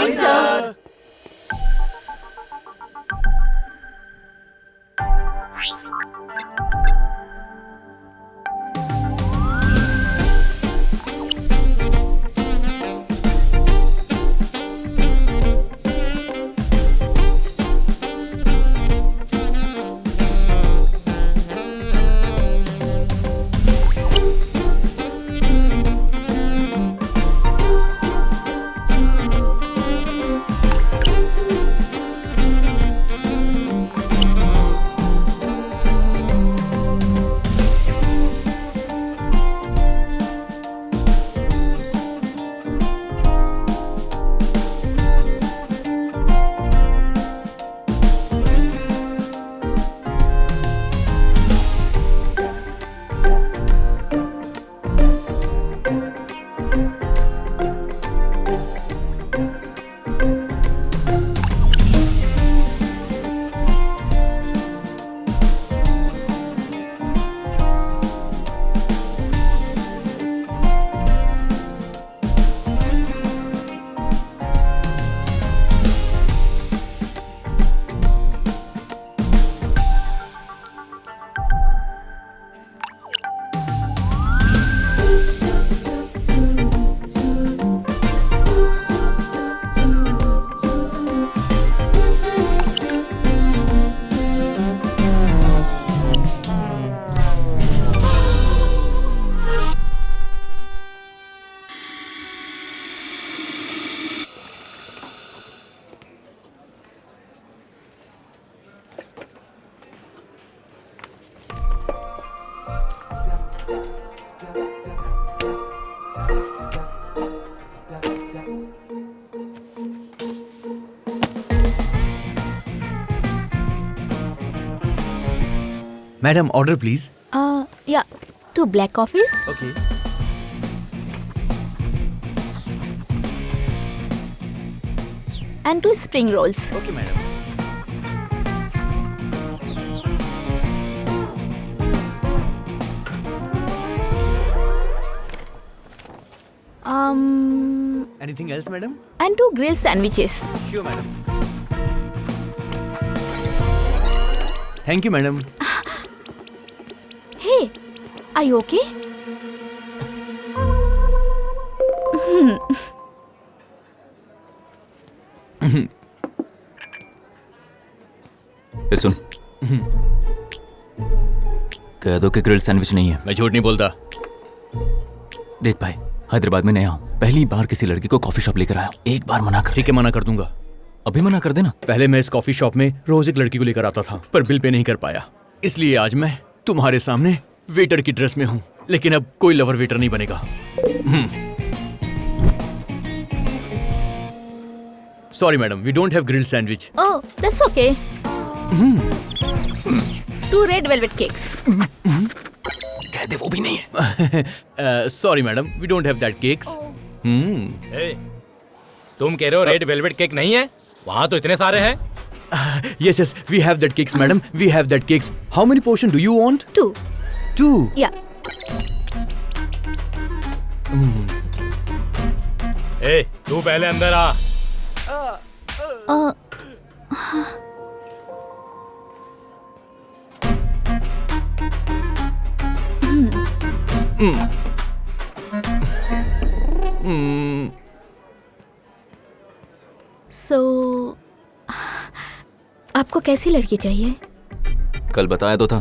Morning sir. Madam order please. Yeah, 2 black coffees okay. and 2 spring rolls. Okay madam. Anything else madam? And 2 grilled sandwiches. Sure madam. Thank you madam. Hey, are you okay? ये सुन, कह दो कि grilled sandwich नहीं है। मैं झूठ नहीं बोलता। देख भाई, हैदराबाद में नया हूँ, पहली बार किसी लड़की को कॉफी शॉप लेकर आया हूँ। एक बार मना कर। ठीक है, मना कर दूंगा। अभी मना कर देना। पहले मैं इस कॉफी शॉप में रोज एक लड़की को लेकर आता था, पर बिल पे नहीं कर पाया, इसलिए आज मैं तुम्हारे सामने वेटर की ड्रेस में हूँ। लेकिन अब कोई लवर वेटर नहीं बनेगा। Sorry madam, we don't have grilled sandwich. Oh, that's okay. 2 red velvet cakes. कह दे वो भी नहीं है। Sorry madam, we don't have that cakes. तुम कह रहे हो रेड वेलवेट केक नहीं है? वहाँ तो इतने सारे हैं। Yes, yes, we have that cakes, madam. We have that cakes. How many portion do you want? 2. 2. Yeah. ए, तू पहले अंदर आ। Uh, So, आपको कैसी लड़की चाहिए? कल बताया तो था,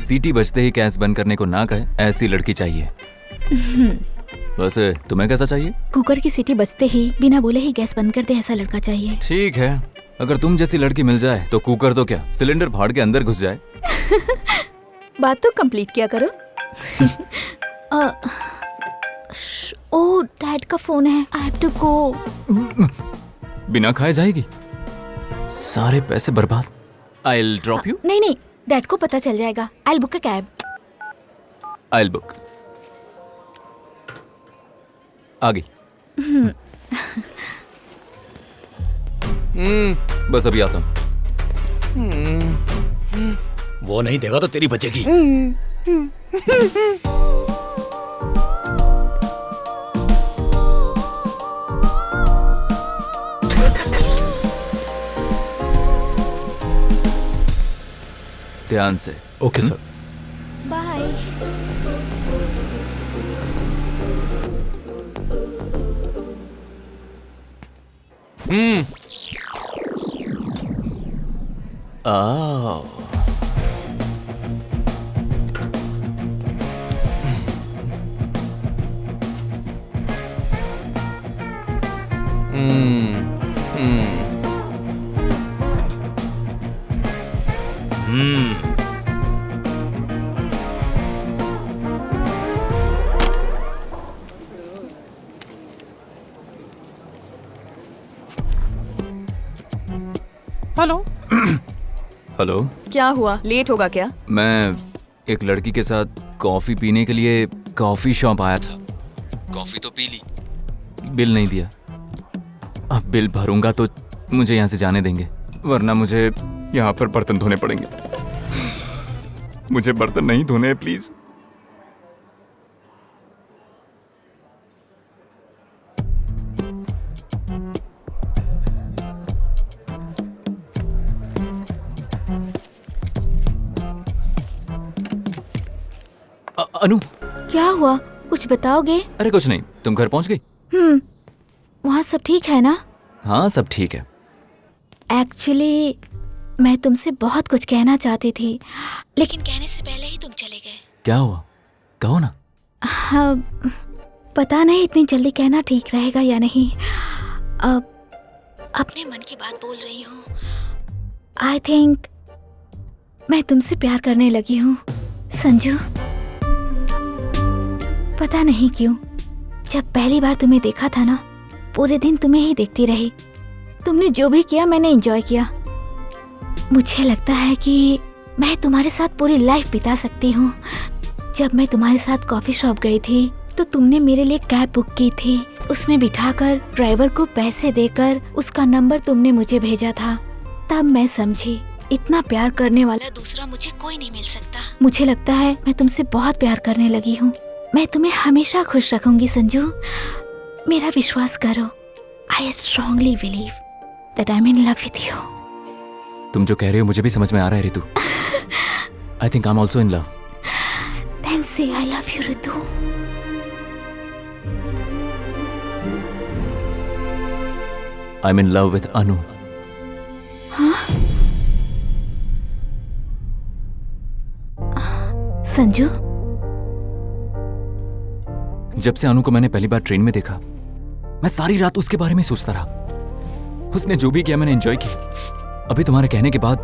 सीटी बजते ही गैस बंद करने को ना कहे, ऐसी लड़की चाहिए। बस तुम्हें कैसा चाहिए? कुकर की सीटी बजते ही बिना बोले ही गैस बंद कर दे ऐसा लड़का चाहिए। ठीक है, अगर तुम जैसी लड़की मिल जाए तो कुकर तो क्या, सिलेंडर फाड़ के अंदर घुस जाए। बात तो कंप्लीट किया करो। ओ, डैड का फोन है। I have to go. बिना खाए जाएगी? सारे पैसे बर्बाद। I'll drop you? नहीं नहीं, डैड को पता चल जाएगा। I'll book a cab. I'll book. आ गई। बस अभी आता हूँ। वो नहीं देगा तो तेरी बचेगी। ध्यान से। Okay sir. बाय। आओ। हेलो। हेलो। क्या हुआ, लेट होगा क्या? मैं एक लड़की के साथ कॉफी पीने के लिए कॉफी शॉप आया था। कॉफी तो पी ली, बिल नहीं दिया। अब बिल भरूंगा तो मुझे यहाँ से जाने देंगे, वरना मुझे यहाँ पर बर्तन धोने पड़ेंगे। मुझे बर्तन नहीं धोने हैं, प्लीज। अनु। क्या हुआ, कुछ बताओगे? अरे कुछ नहीं, तुम घर पहुंच गई? वहाँ सब ठीक है ना? हाँ सब ठीक है। एक्चुअली मैं तुमसे बहुत कुछ कहना चाहती थी, लेकिन कहने से पहले ही तुम चले गए। क्या हुआ, कहो ना। हाँ, पता नहीं इतनी जल्दी कहना ठीक रहेगा या नहीं। अब अपने मन की बात बोल रही हूँ। आई थिंक मैं तुमसे प्यार करने लगी हूँ संजू। पता नहीं क्यों, जब पहली बार तुम्हें देखा था ना, पूरे दिन तुम्हें ही देखती रही। तुमने जो भी किया मैंने एंजॉय किया। मुझे लगता है कि मैं तुम्हारे साथ पूरी लाइफ बिता सकती हूँ। जब मैं तुम्हारे साथ कॉफी शॉप गई थी तो तुमने मेरे लिए कैब बुक की थी। उसमें बिठाकर ड्राइवर को पैसे देकर उसका नंबर तुमने मुझे भेजा था। तब मैं समझी इतना प्यार करने वाला दूसरा मुझे कोई नहीं मिल सकता। मुझे लगता है मैं तुमसे बहुत प्यार करने लगी हूँ। मैं तुम्हें हमेशा खुश रखूंगी संजू, मेरा विश्वास करो। I strongly believe that I am in love with you. तुम जो कह रहे हो मुझे भी समझ में आ रहा है Ritu. I think I am also in love. Then say I love you Ritu. I am in love with Anu. Sanju, जब से अनु को मैंने पहली बार ट्रेन में देखा, मैं सारी रात उसके बारे में सोचता रहा। उसने जो भी किया मैंने एंजॉय किया। अभी तुम्हारे कहने के बाद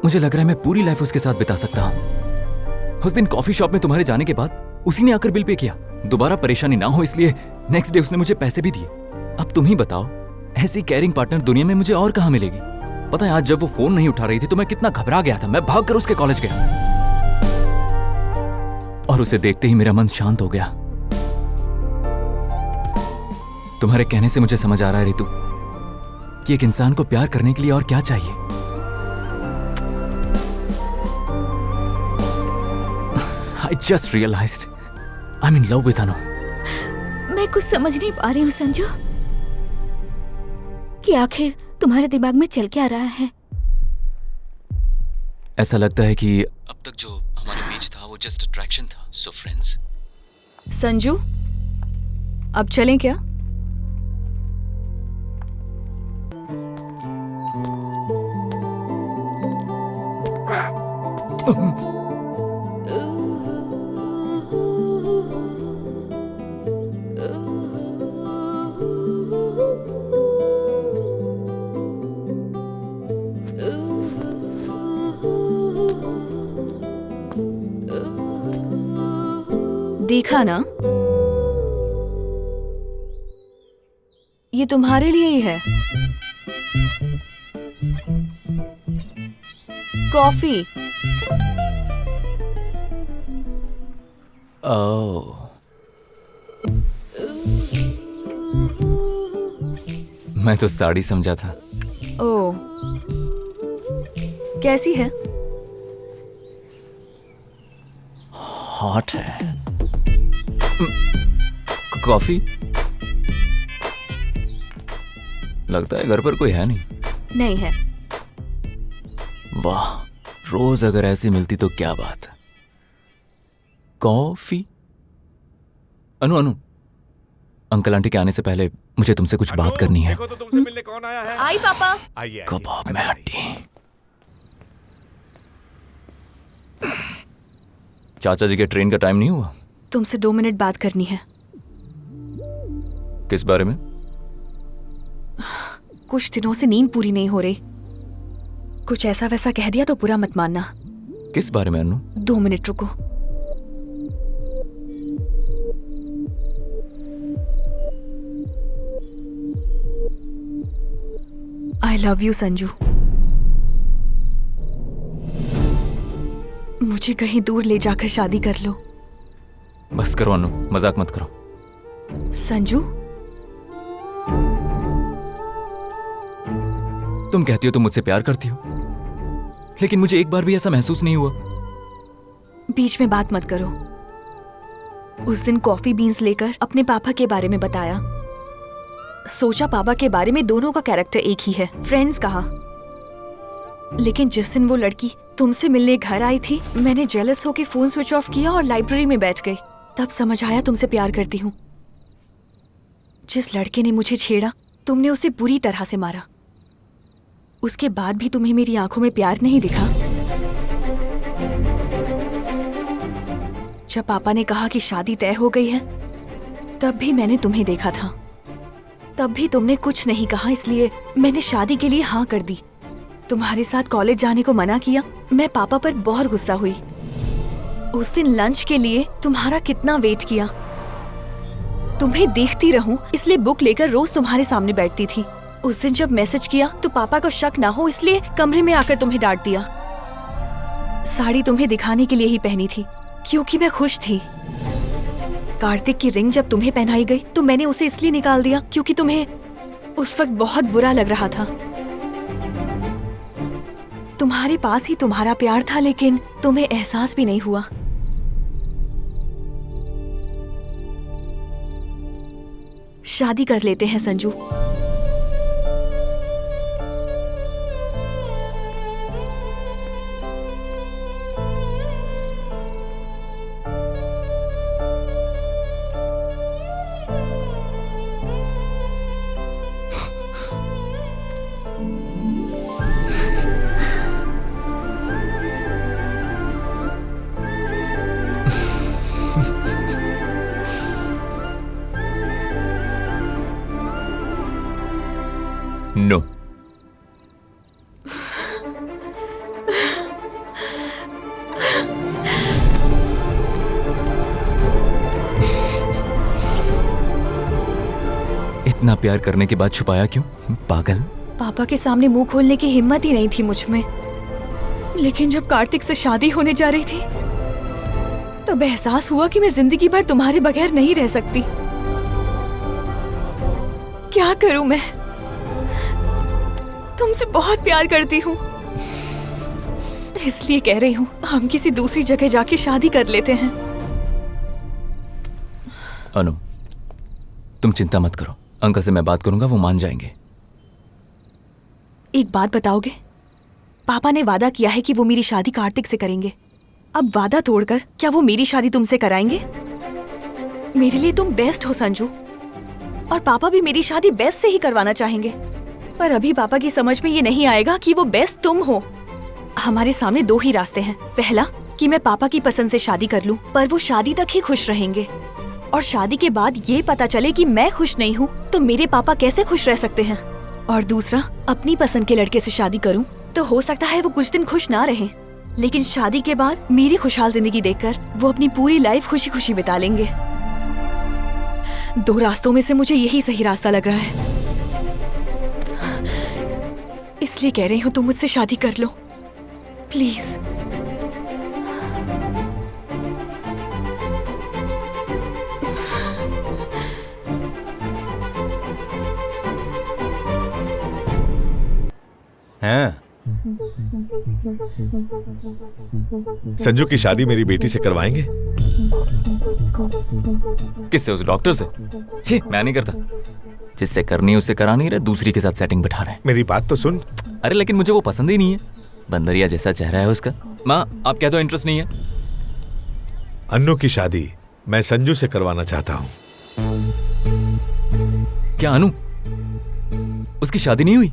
मुझे लग रहा है मैं पूरी लाइफ उसके साथ बिता सकता हूं। उस दिन कॉफी शॉप में तुम्हारे जाने के बाद उसी ने आकर बिल पे किया। दोबारा परेशानी ना हो इसलिए नेक्स्ट डे उसने मुझे पैसे भी दिए। अब तुम ही बताओ, ऐसी केयरिंग पार्टनर दुनिया में मुझे और कहां मिलेगी। पता है आज जब वो फोन नहीं उठा रही थी तो मैं कितना घबरा गया था। मैं भागकर उसके कॉलेज गया और उसे देखते ही मेरा मन शांत हो गया। तुम्हारे कहने से मुझे समझ आ रहा है रितु कि एक इंसान को प्यार करने के लिए और क्या चाहिए। I just realized I'm in love with अनु। मैं कुछ समझ नहीं पा रही हूँ संजू कि आखिर तुम्हारे दिमाग में चल क्या रहा है। ऐसा लगता है कि अब तक जो हमारे बीच था वो जस्ट अट्रैक्शन था। So friends. संजू, अब चलें क्या? देखा ना, ये तुम्हारे लिए ही है। कॉफी। ओह, मैं तो साड़ी समझा था। ओह, कैसी है? हॉट है। कॉफी? लगता है घर पर कोई है नहीं। नहीं है। वाह, रोज अगर ऐसी मिलती तो क्या बात। कॉफी। अनु अनु, अंकल आंटी के आने से पहले मुझे तुमसे कुछ बात करनी है। देखो तो तुमसे मिलने कौन आया है। आई पापा। आइए, आइए। कबाब में हड्डी। चाचा जी के ट्रेन का टाइम नहीं हुआ? तुमसे 2 मिनट बात करनी है। किस बारे में? कुछ दिनों से नींद पूरी नहीं हो रही। कुछ ऐसा वैसा कह दिया तो बुरा मत मानना। किस बारे में अनु? 2 मिनट रुको। आई लव यू संजू। मुझे कहीं दूर ले जाकर शादी कर लो। बस करो अनु, मजाक मत करो। संजू, तुम कहती हो तुम मुझसे प्यार करती हो, लेकिन मुझे एक बार भी ऐसा महसूस नहीं हुआ। बीच में बात मत करो। उस दिन कॉफी बीन्स लेकर अपने पापा के बारे में बताया। सोचा पापा के बारे में दोनों का कैरेक्टर एक ही है, फ्रेंड्स कहा। लेकिन जिस दिन वो लड़की तुमसे मिलने घर आई थी, मैंने जेलस होके फोन स्विच ऑफ किया और लाइब्रेरी में बैठ गई। तब समझ आया तुमसे प्यार करती हूँ। जिस लड़के ने मुझे छेड़ा, तुमने उसे बुरी तरह से मारा। उसके बाद भी तुम्हें मेरी आंखों में प्यार नहीं दिखा। जब पापा ने कहा कि शादी तय हो गई है, तब भी मैंने तुम्हें देखा था। तब भी तुमने कुछ नहीं कहा, इसलिए मैंने शादी के लिए हाँ कर दी। तुम्हारे साथ कॉलेज जाने को मना किया। मैं पापा पर बहुत गुस्सा हुई। उस दिन लंच के लिए तुम्हारा कितना वेट किया। तुम्हें देखती रहूं इसलिए बुक लेकर रोज तुम्हारे सामने बैठती थी। उस दिन जब मैसेज किया तो पापा को शक ना हो इसलिए कमरे में आकर तुम्हें डांट दिया। साड़ी तुम्हें दिखाने के लिए ही पहनी थी क्योंकि मैं खुश थी। कार्तिक की रिंग जब तुम्हें पहनाई गई तो मैंने उसे इसलिए निकाल दिया क्योंकि तुम्हें उस वक्त बहुत बुरा लग रहा था। तुम्हारे पास ही तुम्हारा प्यार था, लेकिन तुम्हें एहसास भी नहीं हुआ। शादी कर लेते हैं संजू। नो। इतना प्यार करने के बाद छुपाया क्यों, पागल? पापा के सामने मुंह खोलने की हिम्मत ही नहीं थी मुझ में। लेकिन जब कार्तिक से शादी होने जा रही थी तब एहसास हुआ कि मैं जिंदगी भर तुम्हारे बगैर नहीं रह सकती। क्या करूं मैं? तुमसे बहुत प्यार करती हूँ, इसलिए कह रही हूँ हम किसी दूसरी जगह जाके शादी कर लेते हैं। अनु, तुम चिंता मत करो, अंकल से मैं बात करूंगा, वो मान जाएंगे। एक बात बताओगे? पापा ने वादा किया है कि वो मेरी शादी कार्तिक से करेंगे। अब वादा तोड़कर क्या वो मेरी शादी तुमसे कराएंगे? मेरे लिए तुम बेस्ट हो संजू, और पापा भी मेरी शादी बेस्ट से ही करवाना चाहेंगे। पर अभी पापा की समझ में ये नहीं आएगा कि वो बेस्ट तुम हो। हमारे सामने 2 ही रास्ते हैं। पहला कि मैं पापा की पसंद से शादी कर लूं, पर वो शादी तक ही खुश रहेंगे, और शादी के बाद ये पता चले कि मैं खुश नहीं हूँ तो मेरे पापा कैसे खुश रह सकते हैं। और दूसरा, अपनी पसंद के लड़के से शादी करूं तो हो सकता है वो कुछ दिन खुश ना रहे, लेकिन शादी के बाद मेरी खुशहाल जिंदगी देखकर वो अपनी पूरी लाइफ खुशी खुशी बिता लेंगे। 2 रास्तों में से मुझे यही सही रास्ता लग रहा है, इसलिए कह रही हूँ तुम मुझसे शादी कर लो प्लीज। हैं? संजू की शादी मेरी बेटी से करवाएंगे? किससे? उस डॉक्टर से? छी, मैं नहीं करता। जिससे करनी है उससे करा नहीं रहे, दूसरी के साथ सेटिंग बिठा रहे हैं। मेरी बात तो सुन। अरे लेकिन मुझे वो पसंद ही नहीं है। बंदरिया जैसा चेहरा है उसका। माँ आप कह दो इंटरेस्ट नहीं है। अन्नू की शादी मैं संजू से करवाना चाहता हूँ। क्या अनु? उसकी शादी नहीं हुई?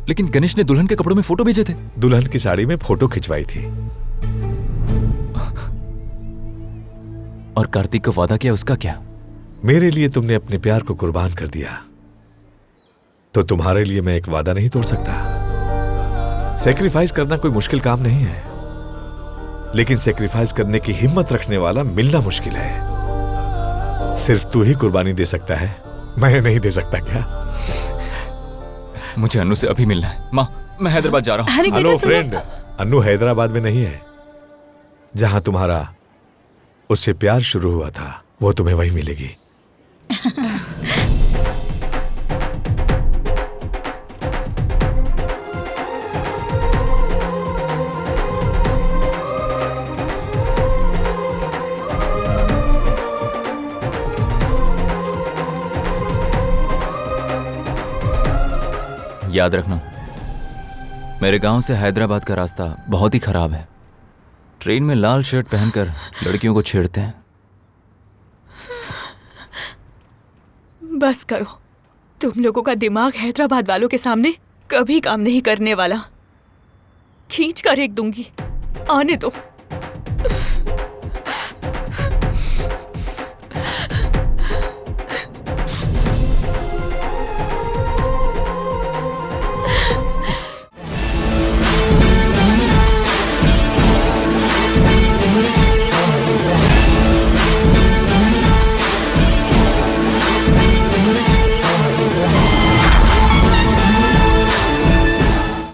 लेकिन गणेश ने दुल्हन के कपड़ों में फोटो भेजे थे। दुल्हन की साड़ी में फोटो खिंचवाई थी। और कार्तिक को वादा किया, उसका क्या? मेरे लिए तुमने अपने प्यार को कुर्बान कर दिया, तो तुम्हारे लिए मैं एक वादा नहीं तोड़ सकता। सेक्रीफाइस करना कोई मुश्किल काम नहीं है, लेकिन सेक्रीफाइस करने की हिम्मत रखने वाला मिलना मुश्किल है। सिर्फ तू ही कुर्बानी दे सकता है, मैं नहीं दे सकता। क्या? मुझे अनु से अभी मिलना है। माँ मैं हैदराबाद जा रहा हूँ। अरे हेलो बेटा सुनो। फ्रेंड, अन्नू हैदराबाद में नहीं है। जहां तुम्हारा उससे प्यार शुरू हुआ था वो तुम्हें वही मिलेगी। याद रखना, मेरे गांव से हैदराबाद का रास्ता बहुत ही खराब है। ट्रेन में लाल शर्ट पहनकर लड़कियों को छेड़ते हैं। बस करो, तुम लोगों का दिमाग हैदराबाद वालों के सामने कभी काम नहीं करने वाला। खींच कर एक दूंगी, आने दो।